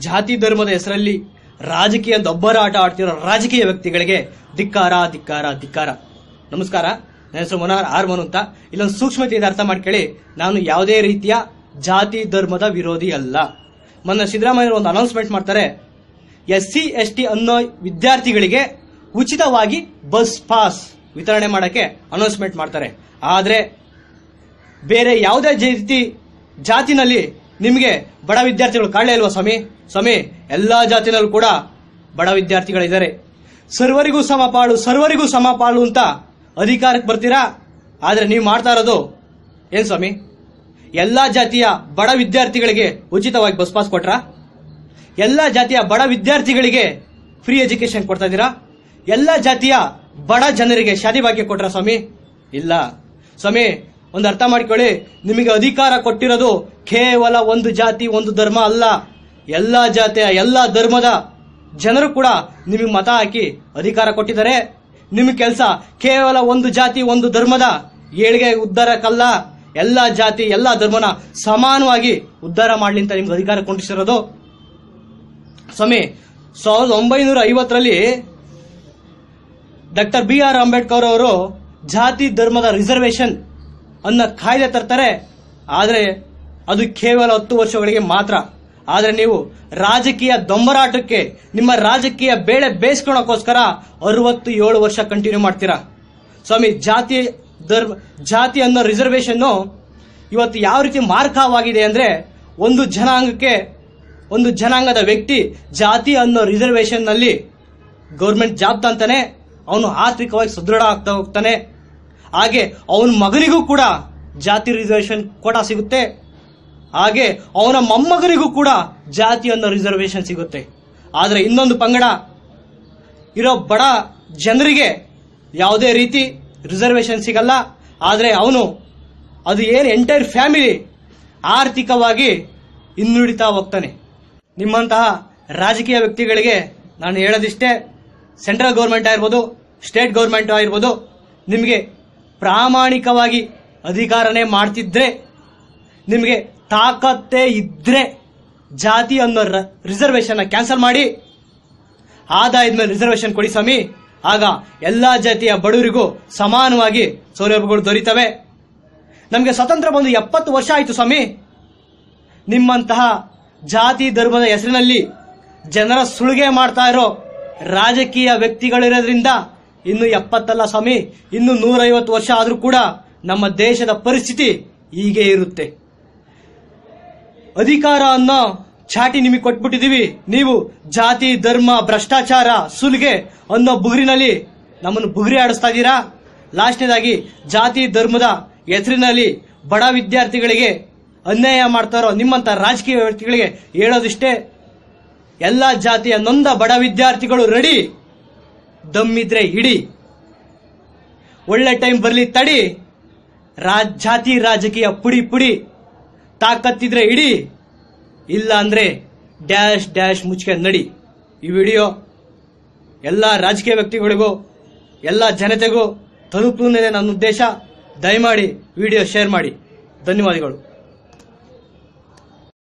ಜಾತಿ ಧರ್ಮದ ಹೆಸರಲ್ಲಿ ರಾಜಕೀಯ ದೊಬ್ಬರಾಟ ಆಡ್ತಿರೋ ರಾಜಕೀಯ ವ್ಯಕ್ತಿಗಳಿಗೆ ಧಿಕ್ಕಾರ ಧಿಕ್ಕಾರ ಧಿಕ್ಕಾರ. ನಮಸ್ಕಾರ, ನನ್ನ ಹೆಸರು ಮನೋಹರ್ ಆರ್ ಮನು ಅಂತ. ಇಲ್ಲೊಂದು ಸೂಕ್ಷ್ಮತೆಯಿಂದ ಅರ್ಥ ಮಾಡ್ಕೊಳ್ಳಿ, ನಾನು ಯಾವುದೇ ರೀತಿಯ ಜಾತಿ ಧರ್ಮದ ವಿರೋಧಿ ಅಲ್ಲ. ಮೊನ್ನೆ ಸಿದ್ದರಾಮಯ್ಯ ಒಂದು ಅನೌನ್ಸ್ಮೆಂಟ್ ಮಾಡ್ತಾರೆ, SC ST ಅನ್ನೋ ವಿದ್ಯಾರ್ಥಿಗಳಿಗೆ ಉಚಿತವಾಗಿ ಬಸ್ ಪಾಸ್ ವಿತರಣೆ ಮಾಡಕ್ಕೆ ಅನೌನ್ಸ್ಮೆಂಟ್ ಮಾಡ್ತಾರೆ. ಆದ್ರೆ ಬೇರೆ ಯಾವುದೇ ರೀತಿ ಜಾತಿನಲ್ಲಿ ನಿಮಗೆ ಬಡ ವಿದ್ಯಾರ್ಥಿಗಳು ಕಾಣಲೇ ಇಲ್ವಾ ಸ್ವಾಮಿ? ಎಲ್ಲಾ ಜಾತಿನಲ್ಲೂ ಕೂಡ ಬಡ ವಿದ್ಯಾರ್ಥಿಗಳಿದ್ದಾರೆ. ಸರ್ವರಿಗೂ ಸಮಪಾಲು ಅಂತ ಅಧಿಕಾರಕ್ಕೆ ಬರ್ತೀರಾ, ಆದ್ರೆ ನೀವು ಮಾಡ್ತಾ ಇರೋದು ಏನ್ ಸ್ವಾಮಿ? ಎಲ್ಲಾ ಜಾತಿಯ ಬಡ ವಿದ್ಯಾರ್ಥಿಗಳಿಗೆ ಉಚಿತವಾಗಿ ಬಸ್ ಪಾಸ್ ಕೊಟ್ರಾ? ಎಲ್ಲಾ ಜಾತಿಯ ಬಡ ವಿದ್ಯಾರ್ಥಿಗಳಿಗೆ ಫ್ರೀ ಎಜುಕೇಶನ್ ಕೊಡ್ತಾ ಇದ್ದೀರಾ? ಎಲ್ಲಾ ಜಾತಿಯ ಬಡ ಜನರಿಗೆ ಶಾದಿ ಭಾಗ್ಯ ಕೊಟ್ರಾ ಸ್ವಾಮಿ? ಇಲ್ಲ ಸ್ವಾಮಿ, ಒಂದು ಅರ್ಥ ಮಾಡ್ಕೊಳ್ಳಿ, ನಿಮಗೆ ಅಧಿಕಾರ ಕೊಟ್ಟಿರೋದು ಕೇವಲ ಒಂದು ಜಾತಿ ಒಂದು ಧರ್ಮ ಅಲ್ಲ. ಎಲ್ಲಾ ಜಾತಿಯ ಎಲ್ಲಾ ಧರ್ಮದ ಜನರು ಕೂಡ ನಿಮಗೆ ಮತ ಹಾಕಿ ಅಧಿಕಾರ ಕೊಟ್ಟಿದ್ದಾರೆ. ನಿಮ್ಮ ಕೆಲಸ ಕೇವಲ ಒಂದು ಜಾತಿ ಒಂದು ಧರ್ಮದ ಏಳಿಗೆ ಉದ್ಧಾರಕ್ಕಲ್ಲ, ಎಲ್ಲಾ ಜಾತಿ ಎಲ್ಲಾ ಧರ್ಮನ ಸಮಾನವಾಗಿ ಉದ್ಧಾರ ಮಾಡ್ಲಿ ಅಂತ ನಿಮ್ಗೆ ಅಧಿಕಾರ ಕೊಟ್ಟಿಸಿರೋದು. ಸ್ವಾಮಿ, 1950ರಲ್ಲಿ ಡಾಕ್ಟರ್ BR ಅಂಬೇಡ್ಕರ್ ಅವರು ಜಾತಿ ಧರ್ಮದ ರಿಸರ್ವೇಶನ್ ಅನ್ನ ಕಾಯ್ದೆ ತರ್ತಾರೆ. ಆದರೆ ಅದು ಕೇವಲ 10 ವರ್ಷಗಳಿಗೆ ಮಾತ್ರ. ಆದ್ರೆ ನೀವು ರಾಜಕೀಯ ದೊಂಬರಾಟಕ್ಕೆ ನಿಮ್ಮ ರಾಜಕೀಯ ಬೇಳೆ ಬೇಯಿಸ್ಕೊಳ್ಳೋಕೋಸ್ಕರ 67 ವರ್ಷ ಕಂಟಿನ್ಯೂ ಮಾಡ್ತೀರಾ. ಸ್ವಾಮಿ, ಜಾತಿ ಅನ್ನೋ ರಿಸರ್ವೇಶನ್ ಇವತ್ತು ಯಾವ ರೀತಿ ಮಾರ್ಕವಾಗಿದೆ ಅಂದ್ರೆ, ಒಂದು ಜನಾಂಗದ ವ್ಯಕ್ತಿ ಜಾತಿ ಅನ್ನೋ ರಿಸರ್ವೇಶನ್ ನಲ್ಲಿ ಗೌರ್ಮೆಂಟ್ ಜಾಬ್ ತಂತಾನೆ, ಅವನು ಆರ್ಥಿಕವಾಗಿ ಸದೃಢ ಆಗ್ತಾ ಹೋಗ್ತಾನೆ. ಹಾಗೆ ಅವನ ಮಗನಿಗೂ ಕೂಡ ಜಾತಿ ರಿಸರ್ವೇಶನ್ ಕೋಟಾ ಸಿಗುತ್ತೆ. ಹಾಗೆ ಅವನ ಮೊಮ್ಮಗನಿಗೂ ಕೂಡ ಜಾತಿ ಅನ್ನೋ ರಿಸರ್ವೇಶನ್ ಸಿಗುತ್ತೆ. ಆದ್ರೆ ಇನ್ನೊಂದು ಪಂಗಡ ಇರೋ ಬಡ ಜನರಿಗೆ ಯಾವುದೇ ರೀತಿ ರಿಸರ್ವೇಶನ್ ಸಿಗಲ್ಲ. ಆದ್ರೆ ಅದು ಏನು ಎಂಟೈರ್ ಫ್ಯಾಮಿಲಿ ಆರ್ಥಿಕವಾಗಿ ಹಿನ್ನಡಿತಾ ಹೋಗ್ತಾನೆ. ನಿಮ್ಮಂತಹ ರಾಜಕೀಯ ವ್ಯಕ್ತಿಗಳಿಗೆ ನಾನು ಹೇಳೋದಿಷ್ಟೇ, ಸೆಂಟ್ರಲ್ ಗೌರ್ಮೆಂಟ್ ಆಗಿರ್ಬೋದು, ಸ್ಟೇಟ್ ಗೌರ್ಮೆಂಟ್ ಆಗಿರ್ಬೋದು, ನಿಮಗೆ ಪ್ರಾಮಾಣಿಕವಾಗಿ ಅಧಿಕಾರನೇ ಮಾಡ್ತಿದ್ರೆ, ನಿಮಗೆ ತಾಕತ್ತೇ ಇದ್ರೆ ಜಾತಿ ಅನ್ನೋ ರಿಸರ್ವೇಶನ್ ಕ್ಯಾನ್ಸಲ್ ಮಾಡಿ ಆದಾಯದ ಮೇಲೆ ರಿಸರ್ವೇಶನ್ ಕೊಡಿ ಸ್ವಾಮಿ. ಆಗ ಎಲ್ಲಾ ಜಾತಿಯ ಬಡವರಿಗೂ ಸಮಾನವಾಗಿ ಸೌಲಭ್ಯಗಳು ದೊರೀತವೆ. ನಮಗೆ ಸ್ವತಂತ್ರ ಬಂದು 70 ವರ್ಷ ಆಯ್ತು ಸ್ವಾಮಿ. ನಿಮ್ಮಂತಹ ಜಾತಿ ಧರ್ಮದ ಹೆಸರಿನಲ್ಲಿ ಜನರ ಸುಲಿಗೆ ಮಾಡ್ತಾ ಇರೋ ರಾಜಕೀಯ ವ್ಯಕ್ತಿಗಳಿರೋದ್ರಿಂದ ಇನ್ನು 70 ಅಲ್ಲ ಸ್ವಾಮಿ, ಇನ್ನು 150 ವರ್ಷ ಆದ್ರೂ ಕೂಡ ನಮ್ಮ ದೇಶದ ಪರಿಸ್ಥಿತಿ ಹೀಗೆ ಇರುತ್ತೆ. ಅಧಿಕಾರ ಅನ್ನೋ ಚಾಟಿ ನಿಮಗೆ ಕೊಟ್ಬಿಟ್ಟಿದೀವಿ. ನೀವು ಜಾತಿ ಧರ್ಮ ಭ್ರಷ್ಟಾಚಾರ ಸುಲಿಗೆ ಅನ್ನೋ ಬುಗುರಿನಲ್ಲಿ ನಮ್ಮನ್ನು ಬುಗುರಿ ಆಡಿಸ್ತಾ ಇದ್ದೀರಾ. ಲಾಸ್ಟ್ನೇದಾಗಿ ಜಾತಿ ಧರ್ಮದ ಹೆಸರಿನಲ್ಲಿ ಬಡ ವಿದ್ಯಾರ್ಥಿಗಳಿಗೆ ಅನ್ಯಾಯ ಮಾಡ್ತಾ ಇರೋ ನಿಮ್ಮಂತ ರಾಜಕೀಯ ವ್ಯಕ್ತಿಗಳಿಗೆ ಹೇಳೋದಿಷ್ಟೇ, ಎಲ್ಲಾ ಜಾತಿಯ ನೊಂದ ಬಡ ವಿದ್ಯಾರ್ಥಿಗಳು ರೆಡಿ, ದಮ್ಮಿದ್ರೆ ಹಿಡಿ, ಒಳ್ಳೆ ಟೈಮ್ ಬರ್ಲಿ ತಡಿ, ಜಾತಿ ರಾಜಕೀಯ ಪುಡಿ ತಾಕತ್ತಿದ್ರೆ ಇಡಿ, ಇಲ್ಲ ಅಂದ್ರೆ ಡ್ಯಾಶ್ ಮುಚ್ಕೆ ನಡಿ. ಈ ವಿಡಿಯೋ ಎಲ್ಲಾ ರಾಜಕೀಯ ವ್ಯಕ್ತಿಗಳಿಗೂ ಎಲ್ಲಾ ಜನತೆಗೂ ತಲುಪುವುದೇ ನನ್ನ ಉದ್ದೇಶ. ದಯಮಾಡಿ ವಿಡಿಯೋ ಶೇರ್ ಮಾಡಿ. ಧನ್ಯವಾದಗಳು.